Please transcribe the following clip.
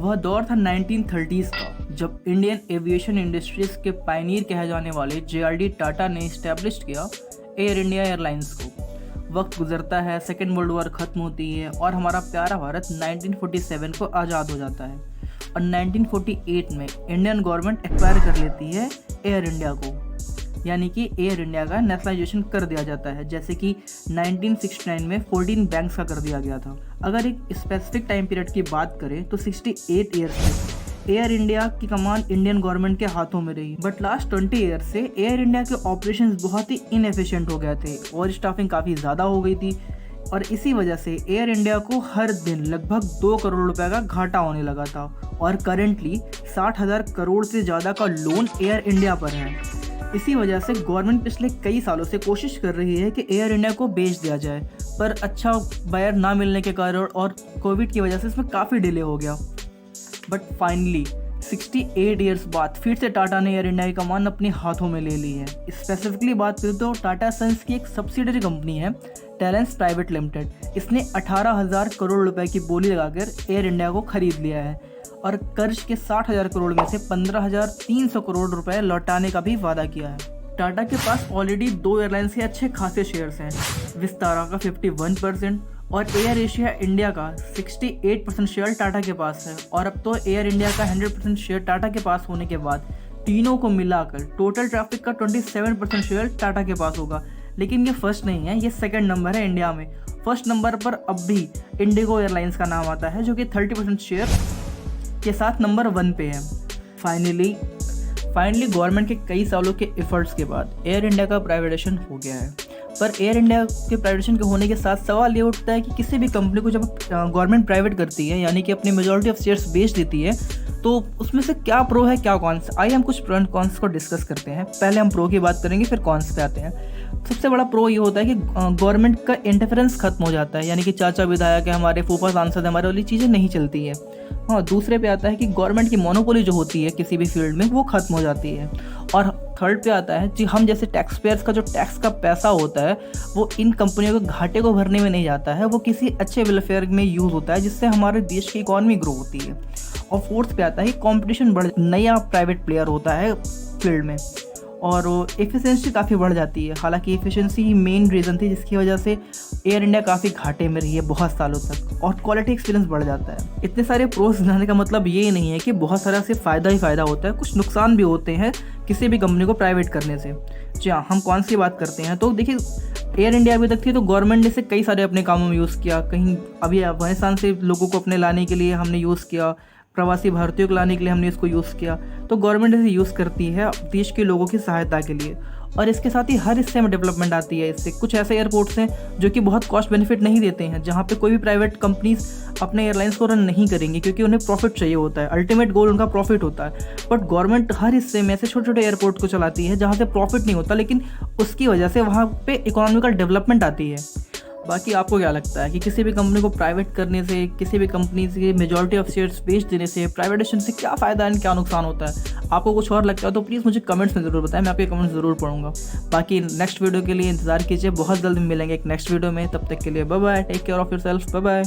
वह दौर था 1930s का, जब इंडियन एविएशन इंडस्ट्रीज के पायनियर कहे जाने वाले JRD टाटा ने इस्टेब्लिश किया एयर इंडिया एयरलाइंस को। वक्त गुजरता है, सेकेंड वर्ल्ड वॉर ख़त्म होती है और हमारा प्यारा भारत 1947 को आज़ाद हो जाता है और 1948 में इंडियन गवर्नमेंट एक्वायर कर लेती है एयर इंडिया को, यानी कि एयर इंडिया का नेशनलाइजेशन कर दिया जाता है, जैसे कि 1969 में 14 बैंक्स का कर दिया गया था। अगर एक स्पेसिफिक टाइम पीरियड की बात करें तो 68 ईयर्स तक एयर इंडिया की कमान इंडियन गवर्नमेंट के हाथों में रही, बट लास्ट 20 ईयर्स से एयर इंडिया के ऑपरेशंस बहुत ही इनएफिशिएंट हो गए थे और स्टाफिंग काफ़ी ज़्यादा हो गई थी और इसी वजह से एयर इंडिया को हर दिन लगभग 2 करोड़ रुपए का घाटा होने लगा था और करेंटली 60,000 करोड़ से ज़्यादा का लोन एयर इंडिया पर है। इसी वजह से गवर्नमेंट पिछले कई सालों से कोशिश कर रही है कि एयर इंडिया को बेच दिया जाए, पर अच्छा बायर ना मिलने के कारण और कोविड की वजह से इसमें काफ़ी डिले हो गया। बट फाइनली 68 ईयर्स बाद फिर से टाटा ने एयर इंडिया की कमान अपने हाथों में ले ली है। स्पेसिफिकली बात करें तो टाटा सन्स की एक सब्सिडरी कंपनी है टैलेंट्स प्राइवेट लिमिटेड। इसने 18,000 करोड़ रुपए की बोली लगाकर एयर इंडिया को खरीद लिया है और कर्ज के 60,000 करोड़ में से 15,300 करोड़ रुपए लौटाने का भी वादा किया है। टाटा के पास ऑलरेडी 2 एयरलाइंस के अच्छे खासे शेयर्स हैं, विस्तारा का 51% और एयर एशिया इंडिया का 68% शेयर टाटा के पास है और अब तो एयर इंडिया का 100% शेयर टाटा के पास होने के बाद तीनों को मिलाकर टोटल ट्रैफिक का 27% शेयर टाटा के पास होगा। लेकिन ये फर्स्ट नहीं है, ये सेकंड नंबर है इंडिया में। फर्स्ट नंबर पर अब भी इंडिगो एयरलाइंस का नाम आता है जो कि 30% शेयर के साथ नंबर 1 पे है। फाइनली गवर्नमेंट के कई सालों के एफर्ट्स के बाद एयर इंडिया का प्राइवेटाइजेशन हो गया है, पर एयर इंडिया के प्राइवेटाइजेशन के होने के साथ सवाल ये उठता है कि किसी भी कंपनी को जब गवर्नमेंट प्राइवेट करती है, यानी कि अपनी मेजॉरिटी ऑफ शेयर्स बेच देती है, तो उसमें से क्या प्रो है क्या कॉन्स। आइए हम कुछ प्रो एंड कॉन्स को डिस्कस करते हैं। पहले हम प्रो की बात करेंगे, फिर कॉन्स पे आते हैं। सबसे बड़ा प्रो ये होता है कि गवर्नमेंट का इंटरफेरेंस खत्म हो जाता है, यानी कि चाचा विधायक है हमारे, फूफा सांसद हमारे वाली चीज़ें नहीं चलती है। हाँ, दूसरे पे आता है कि गवर्नमेंट की मोनोपोली जो होती है किसी भी फील्ड में वो खत्म हो जाती है। और थर्ड पे आता है कि हम जैसे टैक्स पेयर्स का जो टैक्स का पैसा होता है वो इन कंपनियों के घाटे को भरने में नहीं जाता है, वो किसी अच्छे वेलफेयर में यूज़ होता है जिससे हमारे देश की इकॉनमी ग्रो होती है। और फोर्थ पे आता है कि कंपटीशन बढ़, नया प्राइवेट प्लेयर होता है फील्ड में और एफिशिएंसी काफ़ी बढ़ जाती है। हालांकि एफिशिएंसी ही मेन रीज़न थी जिसकी वजह से एयर इंडिया काफ़ी घाटे में रही है बहुत सालों तक और क्वालिटी एक्सपीरियंस बढ़ जाता है। इतने सारे प्रोस गिनाने का मतलब ये नहीं है कि बहुत सारा से फ़ायदा ही फ़ायदा होता है, कुछ नुकसान भी होते हैं किसी भी कंपनी को प्राइवेट करने से। जी हाँ, हम कौन सी बात करते हैं तो देखिए, एयर इंडिया अभी तक थी तो गवर्नमेंट ने इसे कई सारे अपने कामों में यूज़ किया। कहीं अभी अफगानिस्तान से लोगों को अपने लाने के लिए हमने यूज़ किया, प्रवासी भारतीयों को लाने के लिए हमने इसको यूज़ किया, तो गवर्नमेंट इसे यूज़ करती है देश के लोगों की सहायता के लिए। और इसके साथ ही हर हिस्से में डेवलपमेंट आती है इससे। कुछ ऐसे एयरपोर्ट्स हैं जो कि बहुत कॉस्ट बेनिफिट नहीं देते हैं, जहाँ पे कोई भी प्राइवेट कंपनीज अपने एयरलाइंस को रन नहीं करेंगी क्योंकि उन्हें प्रॉफिट चाहिए होता है, अल्टीमेट गोल उनका प्रॉफिट होता है। बट गवर्नमेंट हर हिस्से में ऐसे छोटे छोटे एयरपोर्ट को चलाती है जहाँ से प्रॉफिट नहीं होता, लेकिन उसकी वजह से वहाँ पे इकोनॉमिकल डेवलपमेंट आती है। बाकी आपको क्या लगता है कि किसी भी कंपनी को प्राइवेट करने से, किसी भी कंपनी से मेजॉरिटी ऑफ शेयर्स बेच देने से, प्राइवेटाइजेशन से क्या फ़ायदा है, क्या नुकसान होता है? आपको कुछ और लगता है तो प्लीज़ मुझे कमेंट्स में ज़रूर बताएं, मैं आपके कमेंट्स ज़रूर पढ़ूंगा। बाकी नेक्स्ट वीडियो के लिए इंतज़ार कीजिए, बहुत जल्दी मिलेंगे एक नेक्स्ट वीडियो में। तब तक के लिए bye bye, take care of yourself, bye bye.